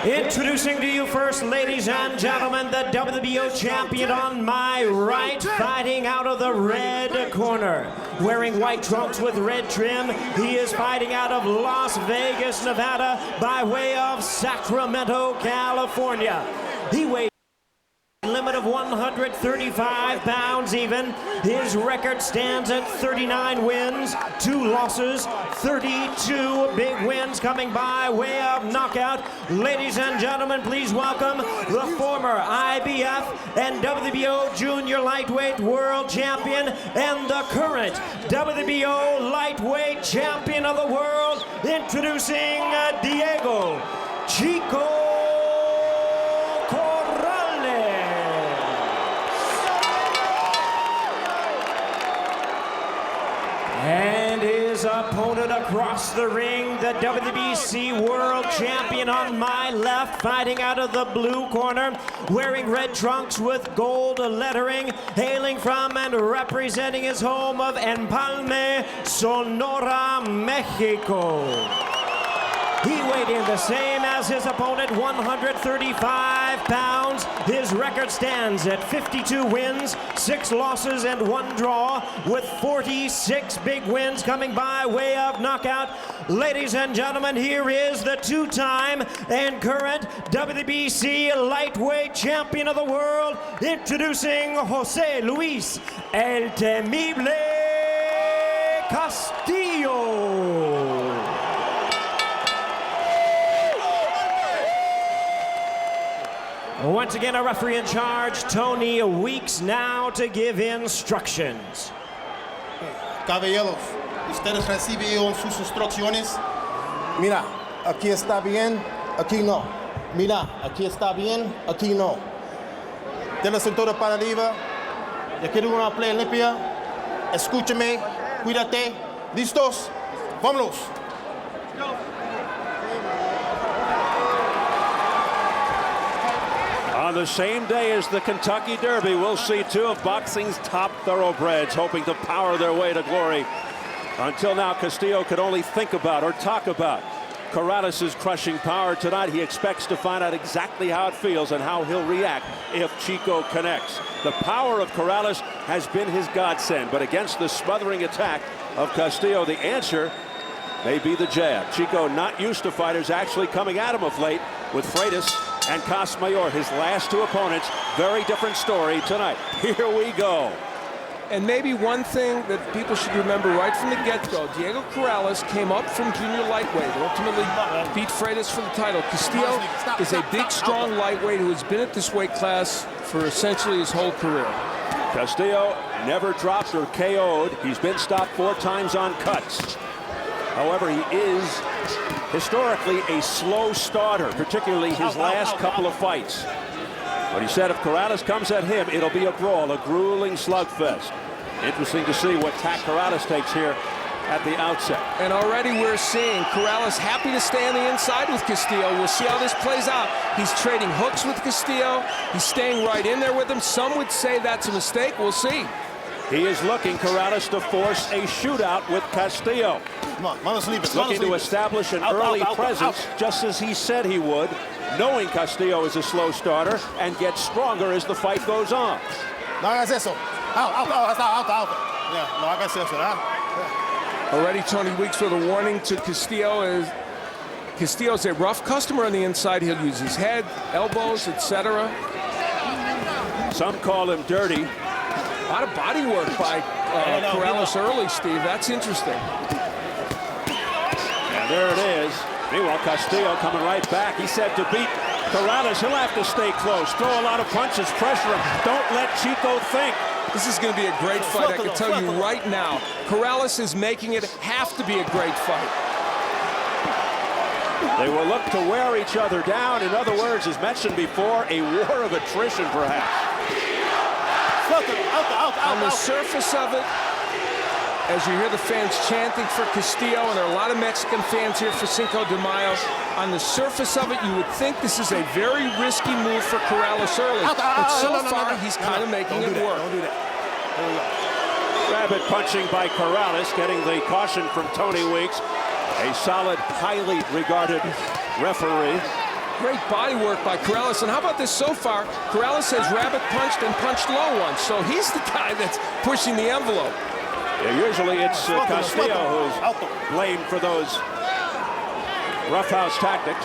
Introducing to you first, ladies and gentlemen, the WBO champion on my right, fighting out of the red corner. Wearing white trunks with red trim, he is fighting out of Las Vegas, Nevada, by way of Sacramento, California. He weighs a limit of 135 pounds even. His record stands at 39 wins, 2 losses, 32 big wins coming by way of knockout. Ladies and gentlemen, please welcome the former IBF and WBO junior lightweight world champion and the current WBO lightweight champion of the world, introducing Diego Chico and his opponent across the ring, the WBC World Champion on my left, fighting out of the blue corner, wearing red trunks with gold lettering, hailing from and representing his home of Empalme, Sonora, Mexico. He weighed in the same as his opponent, 135 pounds. His record stands at 52 wins, 6 losses, and 1 draw, with 46 big wins coming by way of knockout. Ladies and gentlemen, here is the 2-time and current WBC lightweight champion of the world, introducing Jose Luis El Temible Castillo. Once again, a referee in charge, Tony Weeks, now to give instructions. Caballeros, ustedes reciben sus instrucciones. Mira, aquí está bien, aquí no. Mira, aquí está bien, aquí no. De la cintura para arriba. Ya quiero una play limpia. Escúchame, cuídate. ¿Listos? Vámonos. On the same day as the Kentucky Derby, we'll see 2 of boxing's top thoroughbreds hoping to power their way to glory. Until now, Castillo could only think about or talk about Corrales' crushing power. Tonight, he expects to find out exactly how it feels and how he'll react if Chico connects. The power of Corrales has been his godsend, but against the smothering attack of Castillo, the answer may be the jab. Chico not used to fighters actually coming at him of late, with Freitas and Casmayor, his last 2 opponents. Very different story tonight. Here we go. And maybe one thing that people should remember right from the get-go, Diego Corrales came up from junior lightweight, ultimately beat Freitas for the title. Castillo is a big, strong lightweight who has been at this weight class for essentially his whole career. Castillo never dropped or KO'd. He's been stopped 4 times on cuts. However, he is historically a slow starter, particularly his last couple of fights. But he said if Corrales comes at him, it'll be a brawl, a grueling slugfest. Interesting to see what tack Corrales takes here at the outset. And already we're seeing Corrales happy to stay on the inside with Castillo. We'll see how this plays out. He's trading hooks with Castillo. He's staying right in there with him. Some would say that's a mistake. We'll see. He is looking, Corrales, to force a shootout with Castillo. Looking to establish an early presence, just as he said he would, knowing Castillo is a slow starter, and get stronger as the fight goes on. No hagas eso. Out. Yeah, no hagas eso, Already Tony Weeks with a warning to Castillo. Castillo's a rough customer on the inside. He'll use his head, elbows, etc. Some call him dirty. A lot of body work by Corrales early, Steve. That's interesting. And there it is. Meanwhile, Castillo coming right back. He said to beat Corrales, he'll have to stay close, throw a lot of punches, pressure him. Don't let Chico think. This is going to be a great fight. I can tell you right now, Corrales is making it have to be a great fight. They will look to wear each other down. In other words, as mentioned before, a war of attrition, perhaps. On the surface of it, as you hear the fans chanting for Castillo, and there are a lot of Mexican fans here for Cinco de Mayo, on the surface of it, you would think this is a very risky move for Corrales early. But so far, he's kind of making it work. Don't do that. There we go. Rabbit punching by Corrales, getting the caution from Tony Weeks. A solid, highly regarded referee. Great body work by Corrales. And how about this so far? Corrales has rabbit punched and punched low once. So he's the guy that's pushing the envelope. Yeah, usually it's Castillo who's blamed for those roughhouse tactics.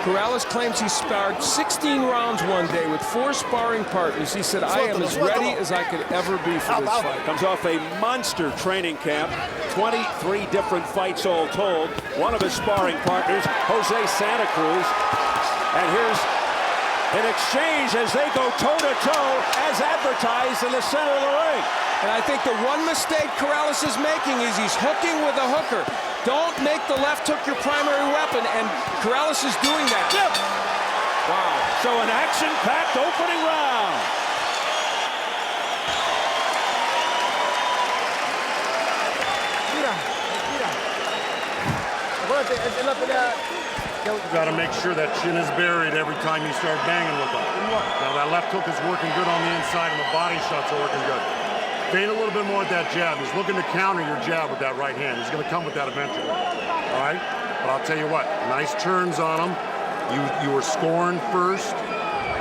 Corrales claims he sparred 16 rounds one day with 4 sparring partners. He said, I am as ready as I could ever be for this fight. Comes off a monster training camp, 23 different fights all told. One of his sparring partners, Jose Santa Cruz. And here's an exchange as they go toe-to-toe as advertised in the center of the ring. And I think the one mistake Corrales is making is he's hooking with a hooker. Don't make the left hook your primary weapon, and Corrales is doing that. Yep. Wow. So an action-packed opening round. You got to make sure that chin is buried every time you start banging with them. Now that left hook is working good on the inside, and the body shots are working good. Feint a little bit more with that jab. He's looking to counter your jab with that right hand. He's going to come with that eventually. All right? But I'll tell you what, nice turns on him. You were scoring first.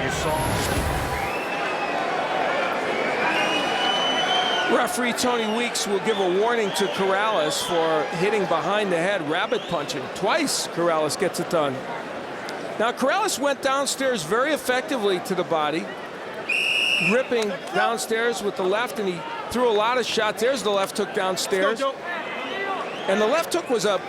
You saw. Referee Tony Weeks will give a warning to Corrales for hitting behind the head, rabbit punching. Twice Corrales gets it done. Now Corrales went downstairs very effectively to the body, ripping downstairs with the left, and he threw a lot of shots. There's the left hook downstairs. And the left hook was a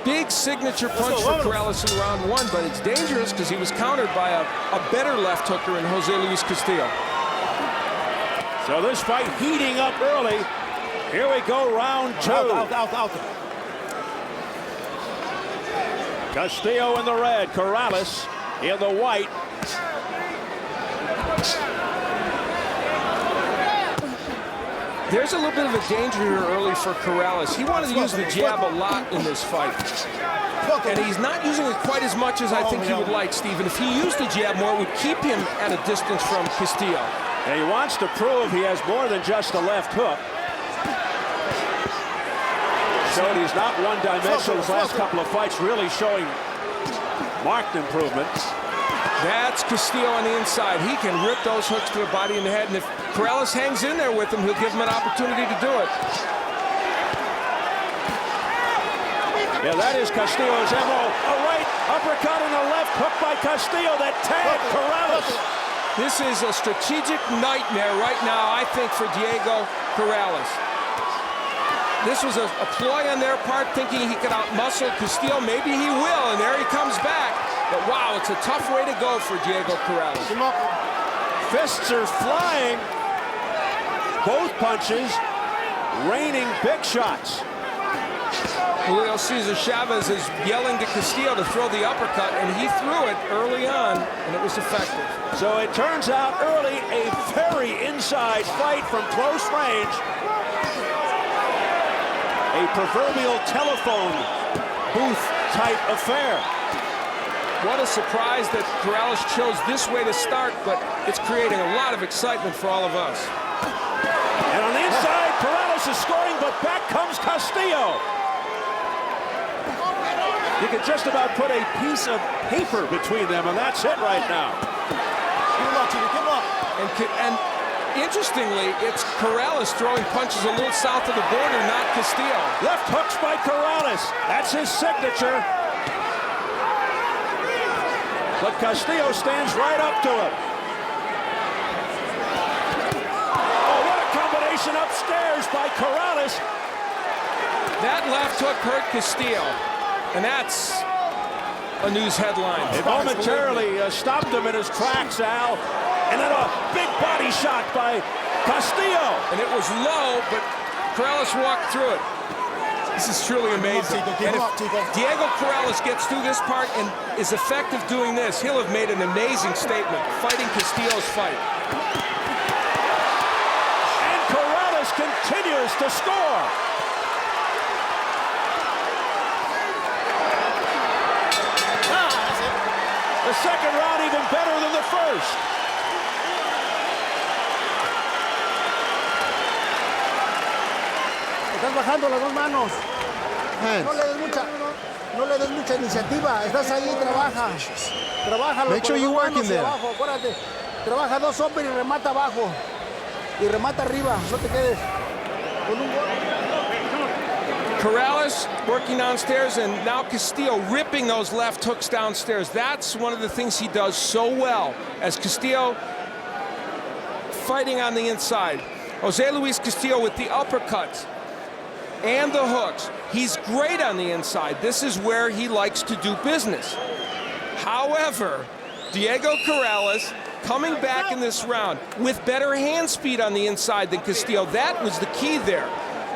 big signature punch for Corrales in round 1, but it's dangerous because he was countered by a better left hooker in Jose Luis Castillo. So this fight heating up early. Here we go, round 2. Out. Castillo in the red, Corrales in the white. There's a little bit of a danger here early for Corrales. He wanted to use the jab a lot in this fight. And he's not using it quite as much as I think he would like, Stephen. If he used the jab more, it would keep him at a distance from Castillo. And he wants to prove he has more than just a left hook. Showed he's not one-dimensional his last couple of fights, really showing marked improvement. That's Castillo on the inside. He can rip those hooks to the body and the head, and if Corrales hangs in there with him, he'll give him an opportunity to do it. Yeah, that is Castillo's MO. A right uppercut and a left hook by Castillo that tagged Corrales. This is a strategic nightmare right now, I think, for Diego Corrales. This was a ploy on their part, thinking he could outmuscle Castillo. Maybe he will, and there he comes back. But wow, it's a tough way to go for Diego Corrales. Fists are flying. Both punches raining big shots. Julio Cesar Chavez is yelling to Castillo to throw the uppercut, and he threw it early on, and it was effective. So it turns out early a very inside fight from close range. A proverbial telephone booth type affair. What a surprise that Corrales chose this way to start, but it's creating a lot of excitement for all of us. And on the inside, Corrales is scoring, but back comes Castillo. You can just about put a piece of paper between them, and that's it right now. And interestingly, it's Corrales throwing punches a little south of the border, not Castillo. Left hooks by Corrales. That's his signature. But Castillo stands right up to him. Oh, what a combination upstairs by Corrales. That left hook hurt Castillo, and that's a news headline. It momentarily stopped him in his tracks, Al. And then a big body shot by Castillo. And it was low, but Corrales walked through it. This is truly amazing. And if Diego Corrales gets through this part and is effective doing this, he'll have made an amazing statement, fighting Castillo's fight. And Corrales continues to score. The second round even better than the first. Estás bajando las dos manos. No le des mucha. No le des mucha iniciativa. Estás ahí, trabaja. Trabájalo. Make sure you work in there. Abajo, acuérdate. Trabaja 2 hombres y remata abajo. Y remata arriba. No te quedes. Con un gol. Corrales working downstairs, and now Castillo ripping those left hooks downstairs. That's one of the things he does so well, as Castillo fighting on the inside. Jose Luis Castillo with the uppercuts and the hooks. He's great on the inside. This is where he likes to do business. However, Diego Corrales coming back in this round with better hand speed on the inside than Castillo. That was the key there.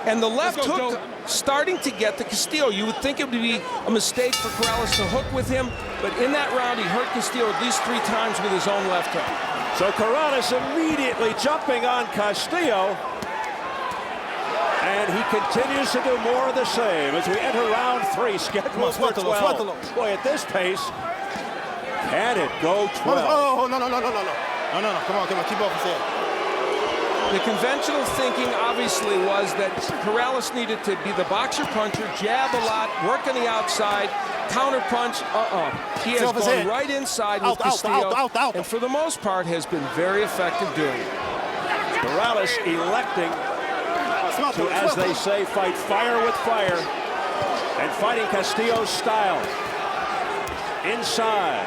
And the left hook starting to get to Castillo. You would think it would be a mistake for Corrales to hook with him, but in that round he hurt Castillo at least 3 times with his own left hook. So Corrales immediately jumping on Castillo. And he continues to do more of the same as we enter round 3, scheduled for 12. Boy, at this pace, can it go 12? Oh, no. Come on, keep off his head. The conventional thinking, obviously, was that Corrales needed to be the boxer-puncher, jab a lot, work on the outside, counter-punch. He has gone right inside with Castillo, and for the most part has been very effective doing it. Corrales electing to, as they say, fight fire with fire, and fighting Castillo's style. Inside.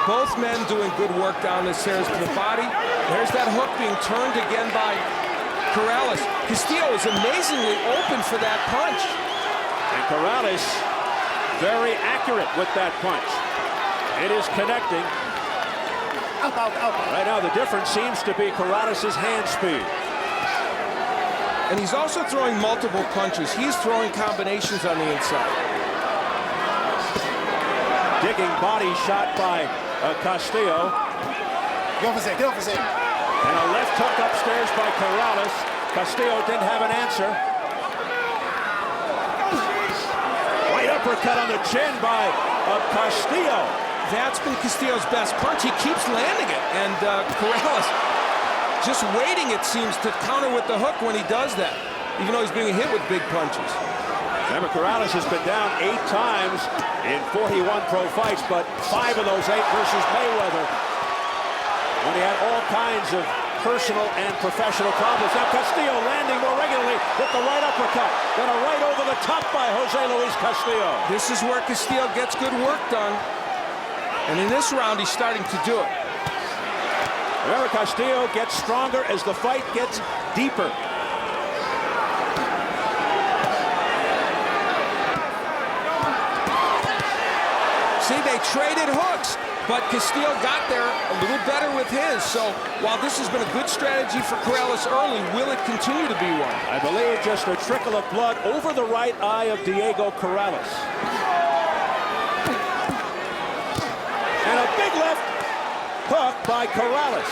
Both men doing good work down the stairs to the body. There's that hook being turned again by Corrales. Castillo is amazingly open for that punch. And Corrales very accurate with that punch. It is connecting. Right now the difference seems to be Corrales' hand speed. And he's also throwing multiple punches. He's throwing combinations on the inside. Digging body shot by Castillo. Get off his head. And a left hook upstairs by Corrales. Castillo didn't have an answer. Right uppercut on the chin by Castillo. That's been Castillo's best punch. He keeps landing it. And Corrales just waiting, it seems, to counter with the hook when he does that, even though he's being hit with big punches. Remember, Corrales has been down 8 times in 41 pro fights, but 5 of those 8 versus Mayweather, when he had all kinds of personal and professional problems. Now Castillo landing more regularly with the right uppercut, then a right over the top by Jose Luis Castillo. This is where Castillo gets good work done, and in this round he's starting to do it. Remember, Castillo gets stronger as the fight gets deeper. See, they traded hooks, but Castillo got there a little better with his. So while this has been a good strategy for Corrales early, will it continue to be one? I believe just a trickle of blood over the right eye of Diego Corrales. And a big left hook by Corrales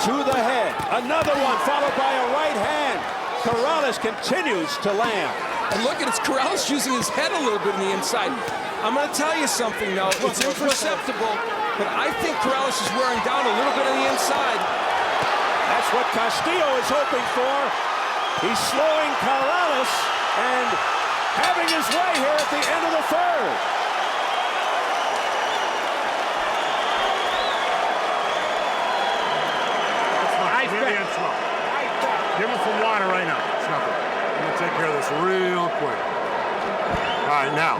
to the head. Another one followed by a right hand. Corrales continues to land. And look at it, Corrales using his head a little bit on the inside. I'm going to tell you something, though. It's imperceptible, but I think Corrales is wearing down a little bit on the inside. That's what Castillo is hoping for. He's slowing Corrales and having his way here at the end of the 3rd. Really slow. Give him some water right now. It's nothing. I'm going to take care of this real quick. All right, now,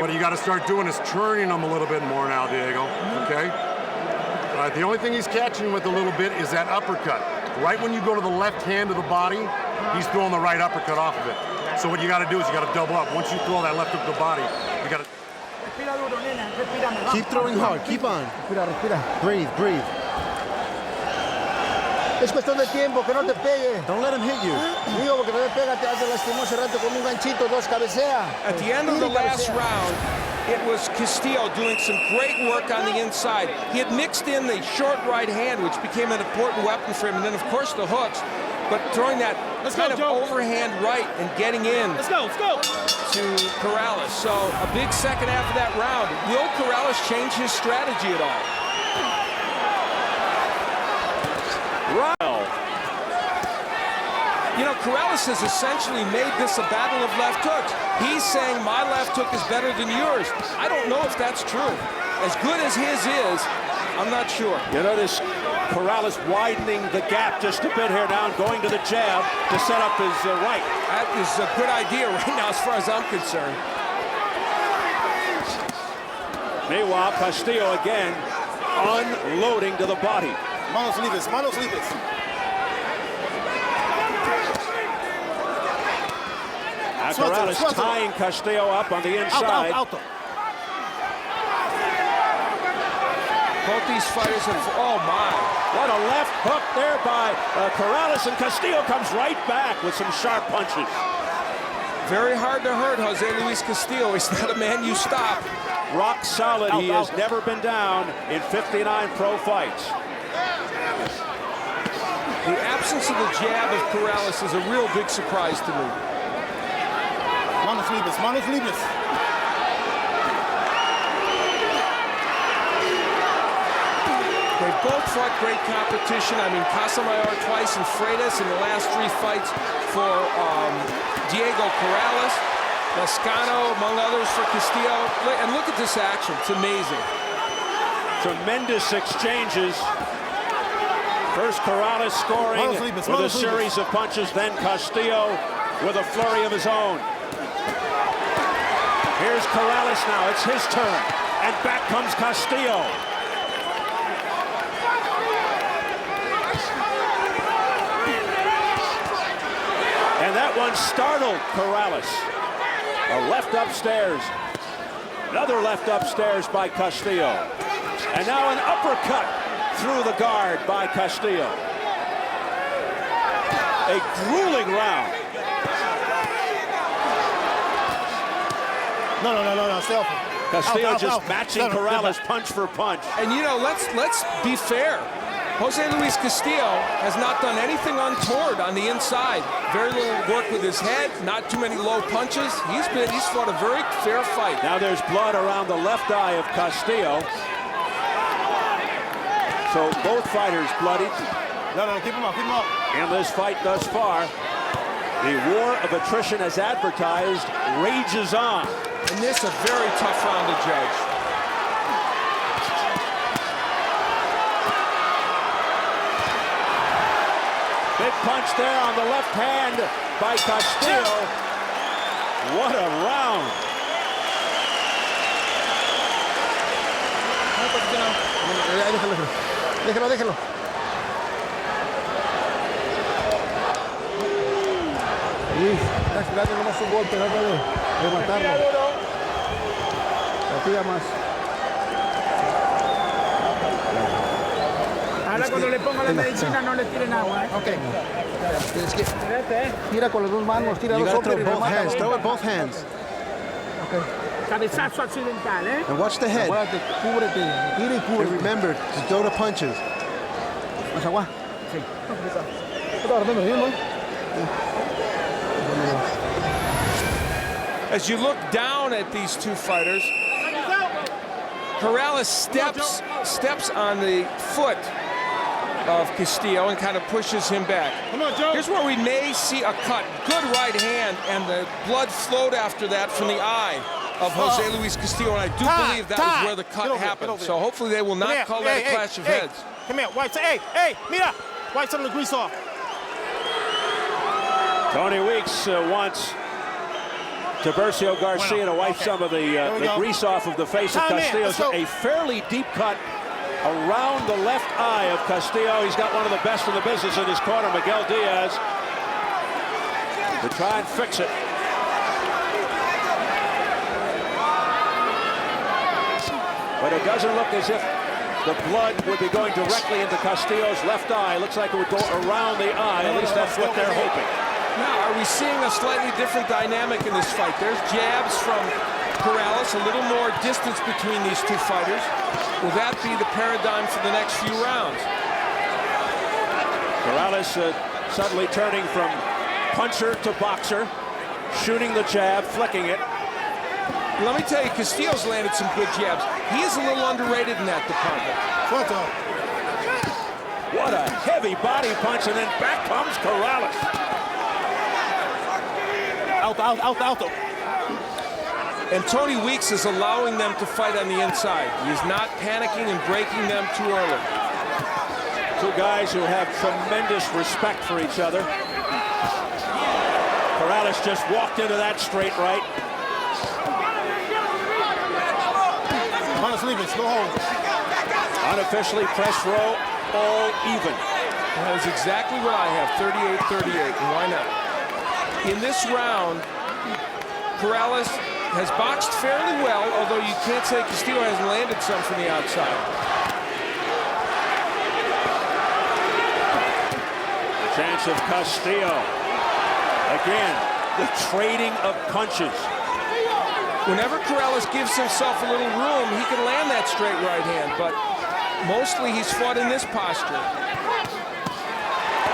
what you got to start doing is turning him a little bit more now, Diego, okay? All right, the only thing he's catching with a little bit is that uppercut. Right when you go to the left hand of the body, he's throwing the right uppercut off of it. So what you got to do is you got to double up. Once you throw that left hook to the body, you got to... Keep throwing hard. Keep on. Respira. Breathe. Es cuestión de tiempo, que no te pegue. Don't let him hit you. Digo, porque no te pega, te hace lastimó hace rato con un ganchito, 2 cabecea. At the end of the last round, it was Castillo doing some great work on the inside. He had mixed in the short right hand, which became an important weapon for him, and then, of course, the hooks. But throwing that kind of overhand right and getting in to Corrales. So a big second half of that round. Will Corrales change his strategy at all? You know, Corrales has essentially made this a battle of left hooks. He's saying my left hook is better than yours. I don't know if that's true. As good as his is, I'm not sure. You notice Corrales widening the gap just a bit here now, and going to the jab to set up his right. That is a good idea right now as far as I'm concerned. Meanwhile, Castillo again unloading to the body. Manos libres, manos libres. Corrales tying Castillo up on the inside. Alto. Both these fighters have, oh my. What a left hook there by Corrales, and Castillo comes right back with some sharp punches. Very hard to hurt Jose Luis Castillo. He's not a man you stop. Rock solid. He has never been down in 59 pro fights. The absence of the jab of Corrales is a real big surprise to me. Manos libres, manos libres. They both fought great competition. I mean, Casamayor twice and Freitas in the last 3 fights for Diego Corrales. Lascano, among others, for Castillo. And look at this action. It's amazing. Tremendous exchanges. First Corrales scoring with a series of punches, then Castillo with a flurry of his own. Here's Corrales now. It's his turn. And back comes Castillo. And that one startled Corrales. A left upstairs. Another left upstairs by Castillo. And now an uppercut through the guard by Castillo. A grueling round. No, stay open. Castillo just matching Corrales punch for punch. And you know, let's be fair. Jose Luis Castillo has not done anything untoward on the inside. Very little work with his head, not too many low punches. He's fought a very fair fight. Now there's blood around the left eye of Castillo. So both fighters bloodied. No, keep him up, In this fight thus far, the war of attrition as advertised rages on. And this a very tough round to judge. Big punch there on the left hand by Castillo. What a round. Déjalo. Dale nomás un golpe, trata de matarlo. Tira más. Ahora cuando le ponga la medicina no le tiren agua. Okay. Tira con las dos manos, tira dos hombres y remata. Throw it both hands. Okay. Cabezazo accidental, ¿eh? And watch the head. Acuérdate, cúbrete, tira y And cúbrete. remember to throw the punches. Más agua. Sí. As you look down at these two fighters, Corrales steps on the foot of Castillo and kind of pushes him back. Here's where we may see a cut. Good right hand, and the blood flowed after that from the eye of Jose Luis Castillo, and I do believe that was where the cut happened. So hopefully they will not call that a clash of heads. Come here, White. Hey, mira. White, some of the grease off. Tony Weeks wants Tiburcio Garcia to wipe some of the grease off of the face of Castillo. So a fairly deep cut around the left eye of Castillo. He's got one of the best in the business in his corner, Miguel Diaz, to try and fix it. But it doesn't look as if the blood would be going directly into Castillo's left eye. It looks like it would go around the eye. At least that's what they're hoping. Now, are we seeing a slightly different dynamic in this fight? There's jabs from Corrales, a little more distance between these two fighters. Will that be the paradigm for the next few rounds? Corrales suddenly turning from puncher to boxer, shooting the jab, flicking it. Let me tell you, Castillo's landed some good jabs. He is a little underrated in that department. What a heavy body punch, and then back comes Corrales. Alto. And Tony Weeks is allowing them to fight on the inside. He is not panicking and breaking them too early. Two guys who have tremendous respect for each other. Corrales just walked into that straight right. Manos libres, no hold. Unofficially press row, all even. That is exactly what I have, 38-38, and why not? In this round, Corrales has boxed fairly well, although you can't say Castillo hasn't landed some from the outside. The chance of Castillo. Again, the trading of punches. Whenever Corrales gives himself a little room, he can land that straight right hand, but mostly he's fought in this posture.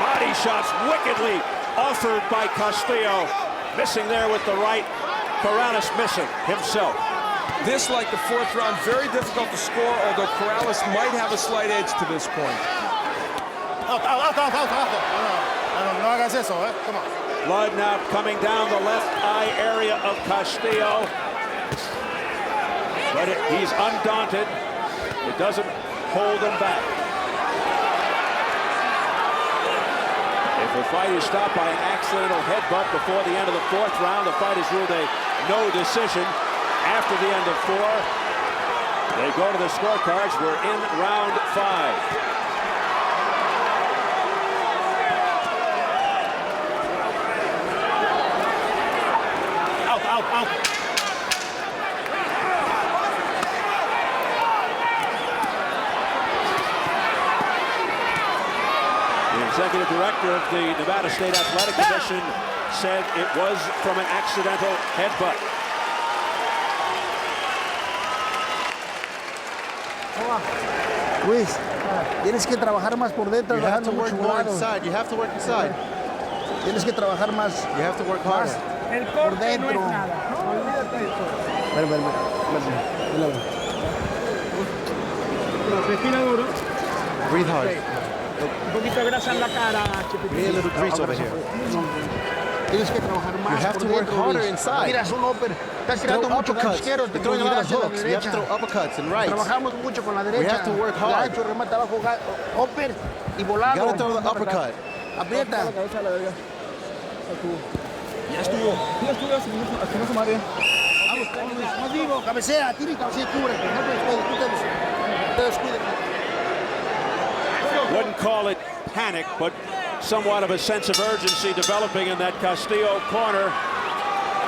Body shots wickedly offered by Castillo. Missing there with the right. Corrales missing himself. This, like the fourth round, very difficult to score, although Corrales might have a slight edge to this point. Alto. No hagas eso, eh? Come on. Blood now coming down the left eye area of Castillo. But he's undaunted. It doesn't hold him back. If a fight is stopped by an accidental headbutt before the end of the fourth round, the fight is ruled a no decision. After the end of 4, they go to the scorecards. We're in round 5. Out. The executive director of the Nevada State Athletic Commission said it was from an accidental headbutt. Luis, tienes que trabajar más por dentro. You have to work more inside. You have to work inside. Tienes que trabajar más. You have to work harder. El corte no es nada. Olvídate de eso. Respira duro. Breathe hard. Un poquito de grasa en la cara, We need a little grease over here. Tienes que trabajar más. You have to por work dentro, harder Luis. inside. Miras un upper. Estás Throw tirando mucho con uppercuts. izquierdo. You're throwing a lot of hooks. You have to throw derecha. uppercuts and rights. Trabajamos mucho con la derecha. We have to work hard. Gacho, remata abajo, upper y volado. You gotta throw the uppercut. Aprieta. Ya estuvo, así no se marea. No digo, cabecea, tira y cabecea y cubre. No te descuides. Wouldn't call it panic, but somewhat of a sense of urgency developing in that Castillo corner.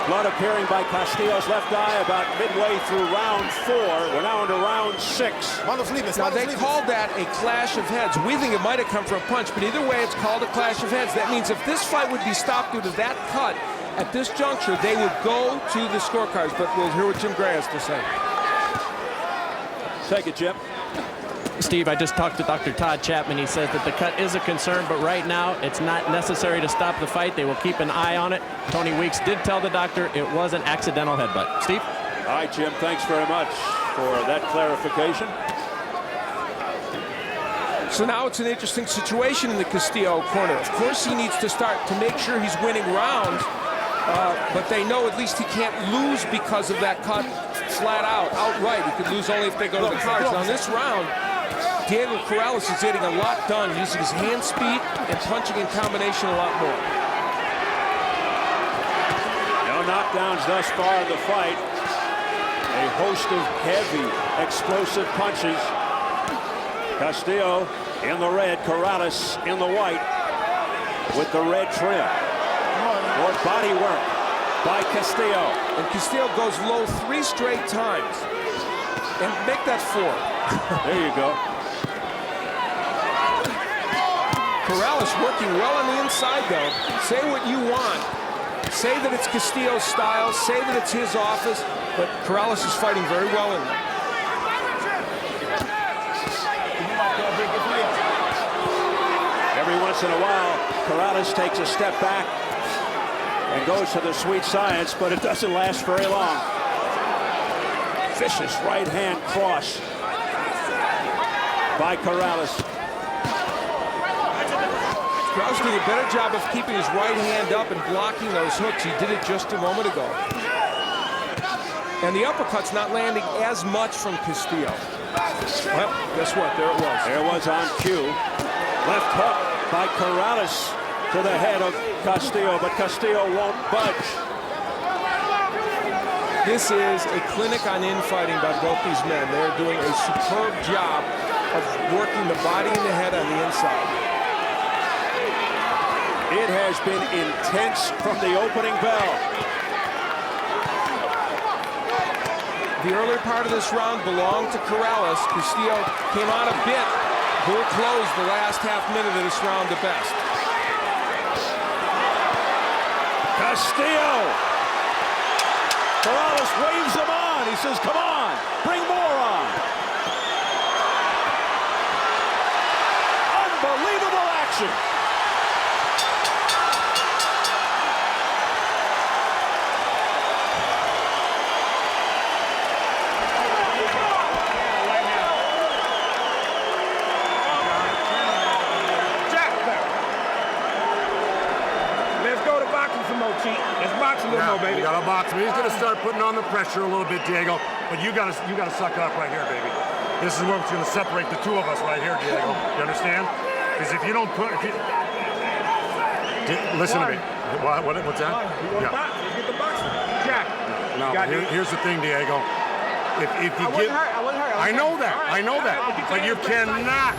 Blood appearing by Castillo's left eye about midway through round 4. We're now into round 6. Manos libres. Now, they called that a clash of heads. We think it might have come from a punch, but either way, it's called a clash of heads. That means if this fight would be stopped due to that cut, at this juncture, they would go to the scorecards, but we'll hear what Jim Gray has to say. Take it, Jim. Steve, I just talked to Dr. Todd Chapman. He says that the cut is a concern, but right now it's not necessary to stop the fight. They will keep an eye on it. Tony Weeks did tell the doctor it was an accidental headbutt. Steve? All right, Jim, thanks very much for that clarification. So now it's an interesting situation in the Castillo corner. Of course, he needs to start to make sure he's winning rounds, but they know at least he can't lose because of that cut flat out, outright. He could lose only if they go to the cards. Now, in this round, Diego Corrales is getting a lot done, using his hand speed and punching in combination a lot more. No knockdowns thus far in the fight. A host of heavy, explosive punches. Castillo in the red, Corrales in the white with the red trim. More body work by Castillo. And Castillo goes low 3 straight times. And make that 4. There you go. Corrales working well on the inside, though. Say what you want. Say that it's Castillo's style. Say that it's his office. But Corrales is fighting very well in there. Every once in a while, Corrales takes a step back and goes to the sweet science, but it doesn't last very long. Vicious right hand cross by Corrales. Corrales did a better job of keeping his right hand up and blocking those hooks. He did it just a moment ago. And the uppercut's not landing as much from Castillo. Well, guess what? There it was. There was on cue. Left hook by Corrales to the head of Castillo, but Castillo won't budge. This is a clinic on infighting by both these men. They're doing a superb job of working the body and the head on the inside. It has been intense from the opening bell. The earlier part of this round belonged to Corrales. Castillo came out a bit. Bull closed the last half minute of this round the best. Castillo! Corrales waves him on. He says, come on, bring more on. Unbelievable action. Let's box a little more, baby. You gotta box him. He's gonna start putting on the pressure a little bit, Diego. But you gotta suck it up right here, baby. This is what's gonna separate the two of us right here, Diego. You understand? Because if you don't put, listen to me. What's that? Yeah. Box. Let's get the boxing. Jack. No. Here's the thing, Diego. If you I wasn't hurt. I know that. I know that. But you cannot.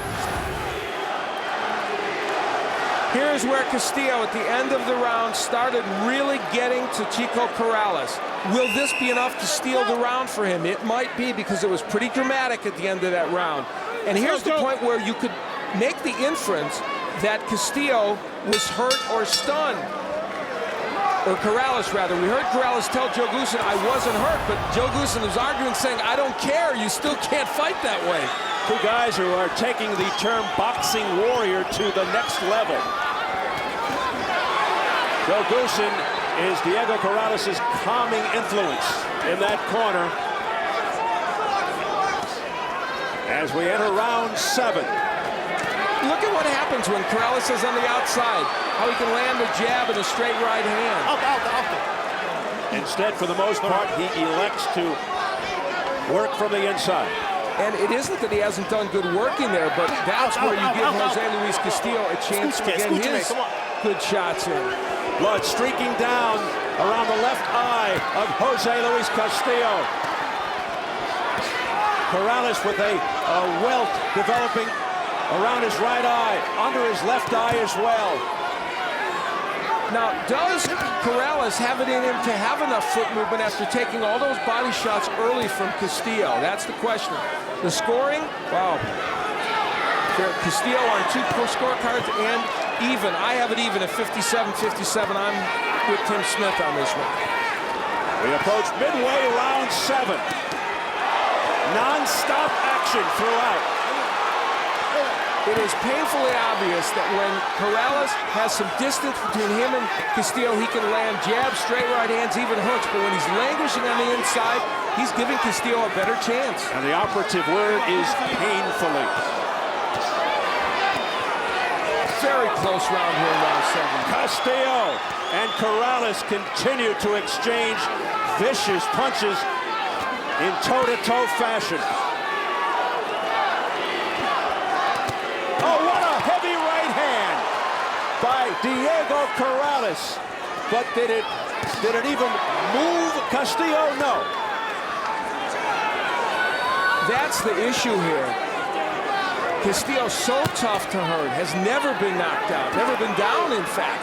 Here's where Castillo, at the end of the round, started really getting to Chico Corrales. Will this be enough to steal the round for him? It might be, because it was pretty dramatic at the end of that round. And here's the point where you could make the inference that Castillo was hurt or stunned. Or Corrales, rather. We heard Corrales tell Joe Goossen, I wasn't hurt, but Joe Goossen was arguing, saying, I don't care, you still can't fight that way. Two guys who are taking the term boxing warrior to the next level. Joe Goossen is Diego Corrales' calming influence in that corner. As we enter round 7. Look at what happens when Corrales is on the outside. How he can land the jab and a straight right hand. Instead, for the most part, he elects to work from the inside. And it isn't that he hasn't done good work in there, but that's where you give Jose Luis Castillo a chance to get his good shots in. Blood streaking down around the left eye of Jose Luis Castillo. Corrales with a welt developing around his right eye, under his left eye as well. Now, does Corrales have it in him to have enough foot movement after taking all those body shots early from Castillo? That's the question. The scoring, wow. Castillo on 2 scorecards and even. I have it even at 57-57. I'm with Tim Smith on this one. We approach midway round 7. Non-stop action throughout. It is painfully obvious that when Corrales has some distance between him and Castillo, he can land jabs, straight right hands, even hooks. But when he's languishing on the inside, he's giving Castillo a better chance. And the operative word is painfully. Very close round here in round 7. Castillo and Corrales continue to exchange vicious punches in toe-to-toe fashion. Oh, what a heavy right hand by Diego Corrales. But did it even move Castillo? No. That's the issue here. Castillo's so tough to hurt, has never been knocked out, never been down, in fact.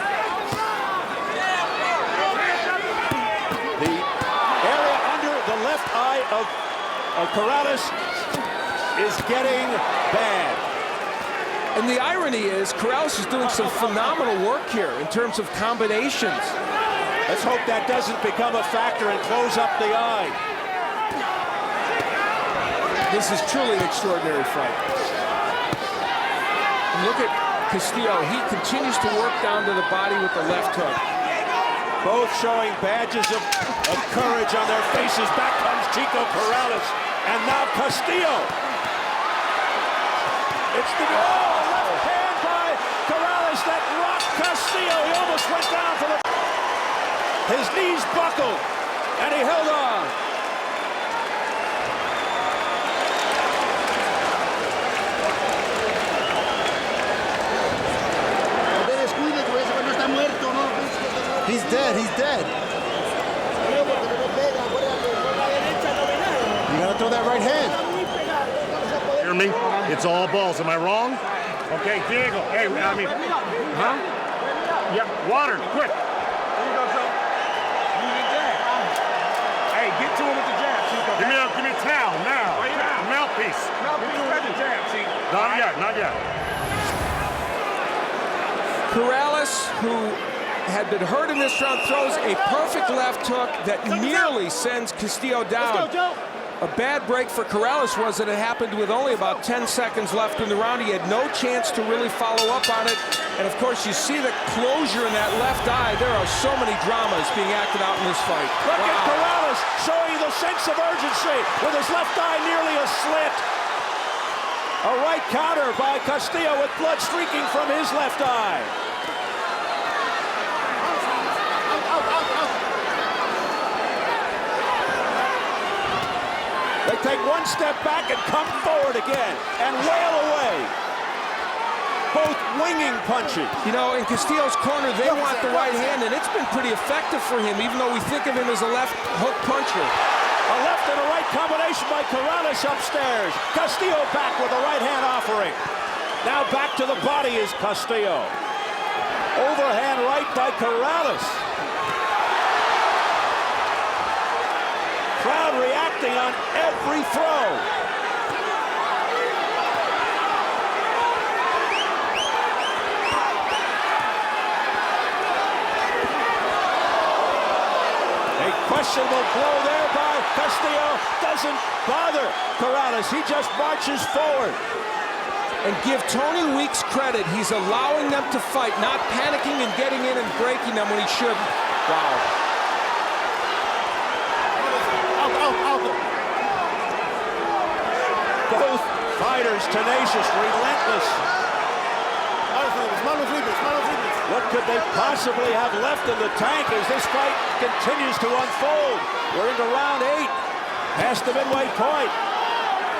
The area under the left eye of Corrales is getting bad. And the irony is, Corrales is doing some phenomenal work here in terms of combinations. Let's hope that doesn't become a factor and close up the eye. This is truly an extraordinary fight. And look at Castillo. He continues to work down to the body with the left hook. Both showing badges of courage on their faces. Back comes Chico Corrales. And now Castillo. It's the left hand by Corrales that His knees buckled, and he held on. He's dead. He's dead. You gotta throw that right hand. Hear me? It's all balls. Am I wrong? Okay, Diego. Hey, I mean, huh? Yeah, water, quick. There you go, Joe. Use the jab. Hey, get to him with the jab, Chico. Give me a towel now. Right now. Mouthpiece. Mouthpiece, grab the jab, Chico. Not yet, not yet. Corrales, who had been hurt in this round, throws a perfect left hook that nearly sends Castillo down. A bad break for Corrales was that it happened with only about 10 seconds left in the round. He had no chance to really follow up on it. And of course, you see the closure in that left eye. There are so many dramas being acted out in this fight. Look at Corrales showing the sense of urgency with his left eye nearly a slit. A right counter by Castillo with blood streaking from his left eye. They take one step back and come forward again and wail away. Both winging punches. You know, in Castillo's corner, they want the right hand, and it's been pretty effective for him, even though we think of him as a left hook puncher. A left and a right combination by Corrales upstairs. Castillo back with a right hand offering. Now back to the body is Castillo. Overhand right by Corrales. Crowd reacting on every throw. A questionable blow there by Castillo doesn't bother Corrales. He just marches forward. And give Tony Weeks credit. He's allowing them to fight, not panicking and getting in and breaking them when he shouldn't. Wow. Both fighters tenacious, relentless. What could they possibly have left in the tank as this fight continues to unfold? We're into round 8, past the midway point.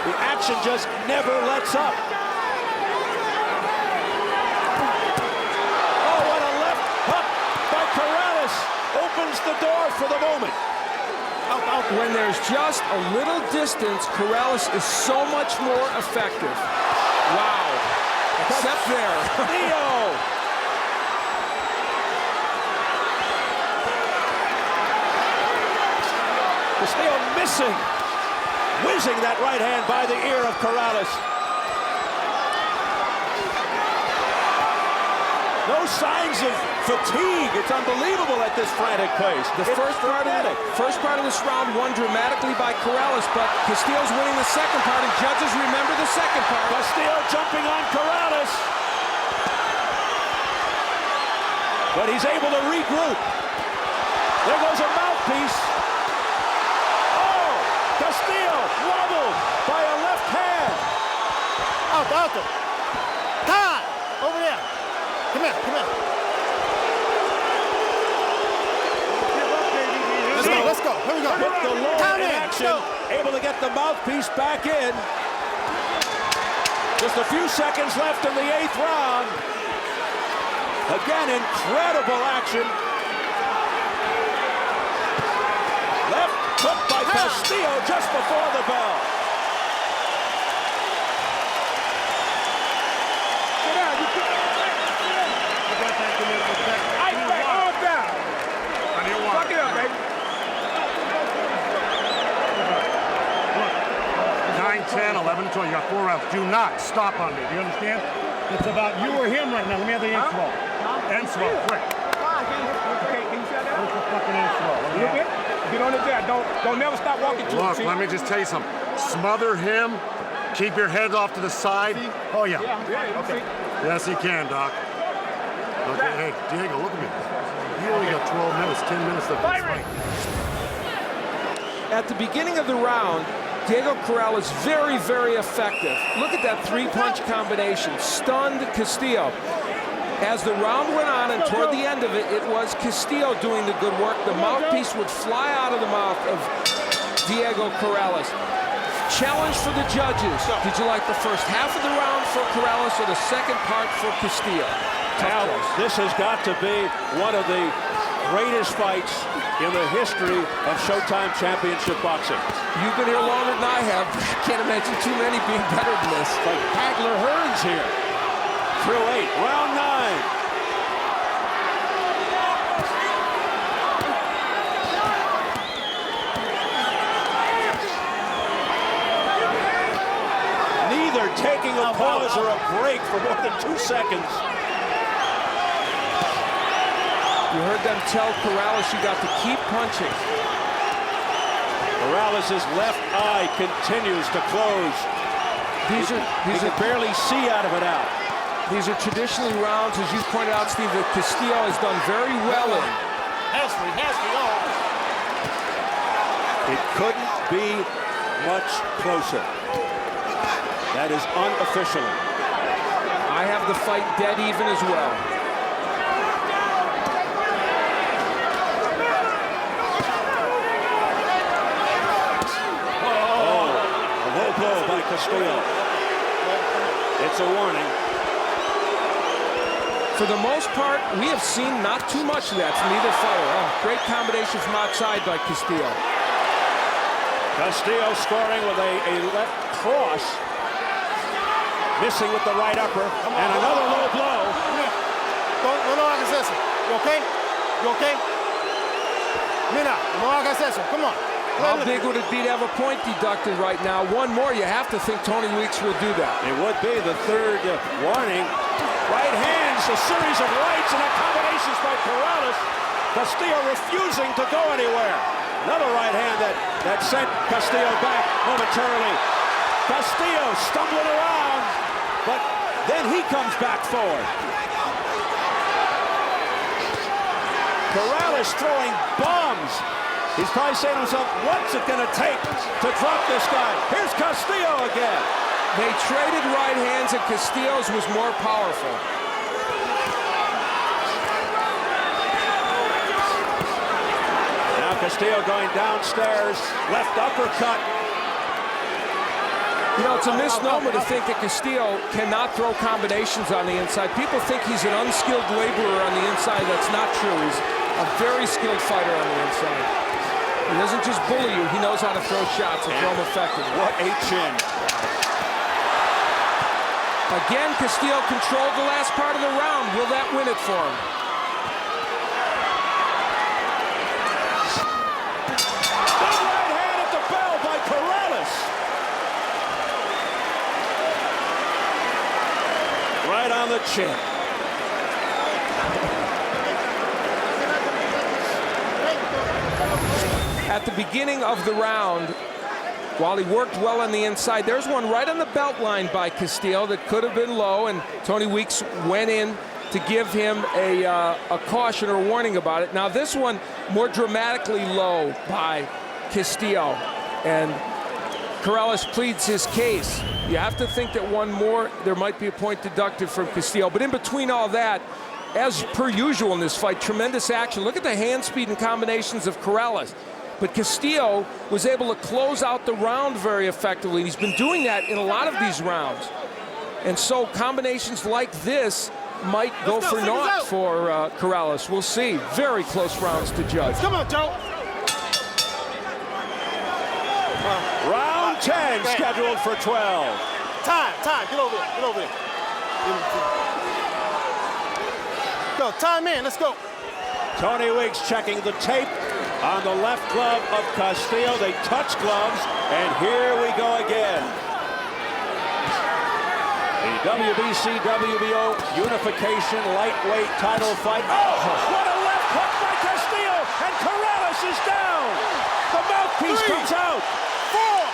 The action just never lets up. Oh, what a left hook by Corrales opens the door for the moment. When there's just a little distance, Corrales is so much more effective. Wow. Except there. Castillo. Castillo missing. Whizzing that right hand by the ear of Corrales. No signs of fatigue. It's unbelievable at this frantic pace. The first part of this round won dramatically by Corrales, but Castillo's winning the second part, and judges remember the second part. Castillo jumping on Corrales. But he's able to regroup. There goes a mouthpiece. Oh, Castillo wobbled by a left hand. Out. Time. Over there. Come here. Let's go. Here we go. With the lower in action, able to get the mouthpiece back in. Just a few seconds left in the 8th round. Again, incredible action. Left hook by Castillo just before the bell. Fuck it up, baby. 9, 10, 11, 12. You got 4 rounds. Do not stop on me. Do you understand? It's about you or him right now. Let me have the end swell. End swell, quick. Okay, can you shut down? Where's the fucking end swell? A little bit. Get on the jab. Don't never stop walking to Look, him. let me just tell you something. Smother him. Keep your head off to the side. Oh, yeah. Okay. Yes, he can, Doc. Okay, hey, Diego, look at me. You only got 12 minutes, 10 minutes left in this fight. At the beginning of the round, Diego Corrales very, very effective. Look at that 3-punch combination. Stunned Castillo. As the round went on and toward the end of it, it was Castillo doing the good work. The mouthpiece would fly out of the mouth of Diego Corrales. Challenge for the judges. Did you like the first half of the round for Corrales or the second part for Castillo? Now, this has got to be one of the greatest fights in the history of Showtime Championship boxing. You've been here longer than I have. I can't imagine too many being better than this. It's like Hagler Hearns here. Through 8, round 9. Taking a pause or a break for more than 2 seconds. You heard them tell Corrales you got to keep punching. Corrales' left eye continues to close. He can barely see out of it out. These are traditionally rounds, as you pointed out, Steve, that Castillo has done very well in. It couldn't be much closer. That is unofficially. I have the fight dead even as well. Oh, a low blow by Castillo. It's a warning. For the most part, we have seen not too much of that from either fighter. Oh, great combination from outside by Castillo. Castillo scoring with a left cross. Missing with the right upper, and another low blow. No hagas eso. You okay? You okay? Mira, no hagas eso. Come on. How big would it be to have a point deducted right now? One more, you have to think Tony Weeks will do that. It would be the third warning. Right hands, a series of rights and combinations by Corrales. Castillo refusing to go anywhere. Another right hand that sent Castillo back momentarily. Castillo stumbling around, but then he comes back forward. Corrales throwing bombs. He's probably saying to himself, what's it going to take to drop this guy? Here's Castillo again. They traded right hands, and Castillo's was more powerful. Now Castillo going downstairs, left uppercut. You know, it's a misnomer to think that Castillo cannot throw combinations on the inside. People think he's an unskilled laborer on the inside. That's not true. He's a very skilled fighter on the inside. He doesn't just bully you. He knows how to throw shots and throw them effectively. What a chin. Again, Castillo controlled the last part of the round. Will that win it for him? Big right hand at the bell by Corrales. Right on the chin. At the beginning of the round, while he worked well on the inside, there's one right on the belt line by Castillo that could have been low, and Tony Weeks went in to give him a caution or warning about it. Now this one more dramatically low by Castillo, and Corrales pleads his case. You have to think that one more, there might be a point deducted from Castillo, but in between all that, as per usual in this fight, tremendous action. Look at the hand speed and combinations of Corrales. But Castillo was able to close out the round very effectively. He's been doing that in a lot of these rounds. And so combinations like this might go for naught for Corrales. We'll see. Very close rounds to judge. Come on, Joe. Round 10 scheduled for 12. Time. Get over here. Get over here. Go, time in. Let's go. Tony Weeks checking the tape on the left glove of Castillo. They touch gloves, and here we go again. The WBC WBO unification lightweight title fight. Oh, what a left hook by Castillo, and Corrales is down. The mouthpiece comes out. 4,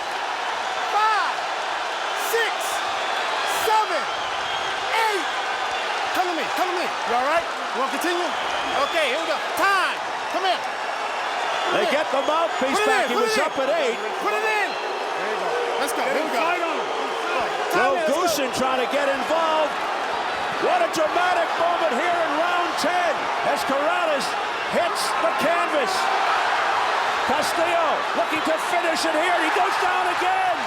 5, 6, 7, 8. Come to me. You all right? You want to continue? Okay, here we go. Time. Come here. They get the mouthpiece back. He was up at 8. Put it in. There you go. Let's go. Here we go. Joe Goosen trying to get involved. What a dramatic moment here in round 10 as Corrales hits the canvas. Castillo looking to finish it here. He goes down again.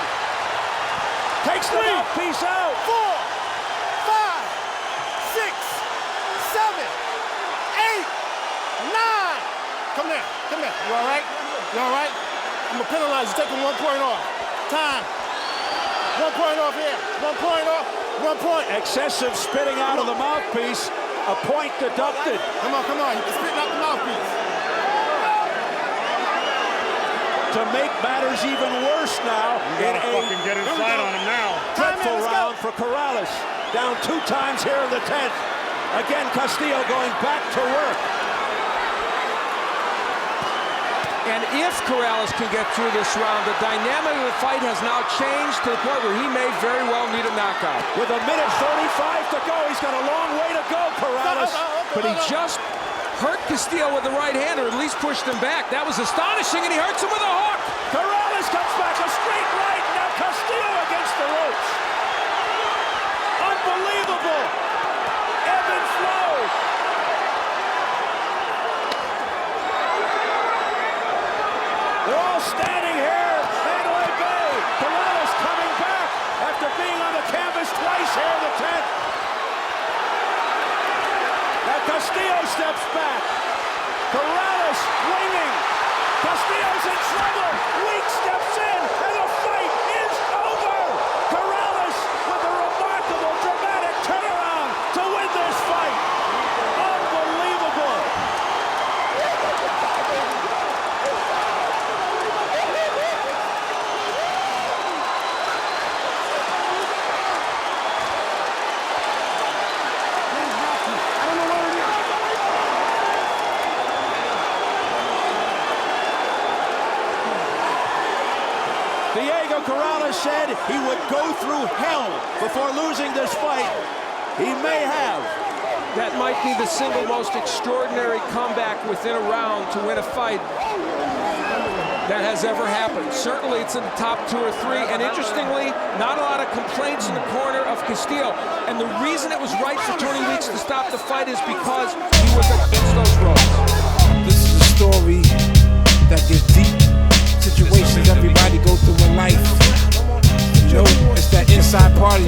Takes the mouthpiece out. 4, 5, 6, 7, 8, 9. Come there. Come there. You all right? You all right? I'm going to penalize you. Taking 1 point off. Time. 1 point off here. 1 point off. 1 point. Excessive spitting out of the mouthpiece. A point deducted. Come on, come on. You're spitting out the mouthpiece. To make matters even worse now, You gotta fucking get inside on him now. Dreadful round for Corrales. Down 2 times here in the 10th. Again, Castillo going back to work. And if Corrales can get through this round, the dynamic of the fight has now changed to the point where he may very well need a knockout. With 1:35 to go, he's got a long way to go, Corrales. But he just hurt Castillo with the right hand, or at least pushed him back. That was astonishing, and he hurts him with a hook. Corrales comes back, a straight right. Now Castillo against the ropes. Unbelievable. Ebb and flow. They're all standing here at Mandalay Bay. Corrales coming back after being on the canvas twice here in the 10th. Now Castillo steps back. Corrales winging. Castillo's in trouble. Weeks steps in, and the fight is over. Corrales with a remarkable, dramatic turnaround to win this fight. Unbelievable. Diego Corrales said he would go through hell before losing this fight. He may have. That might be the single most extraordinary comeback within a round to win a fight that has ever happened. Certainly it's in the top 2 or 3, and interestingly, not a lot of complaints in the corner of Castillo. And the reason it was right for Tony Weeks to stop the fight is because he was against those ropes. This is a story that gets deep. Situations everybody go through in life. You know, it's that inside party.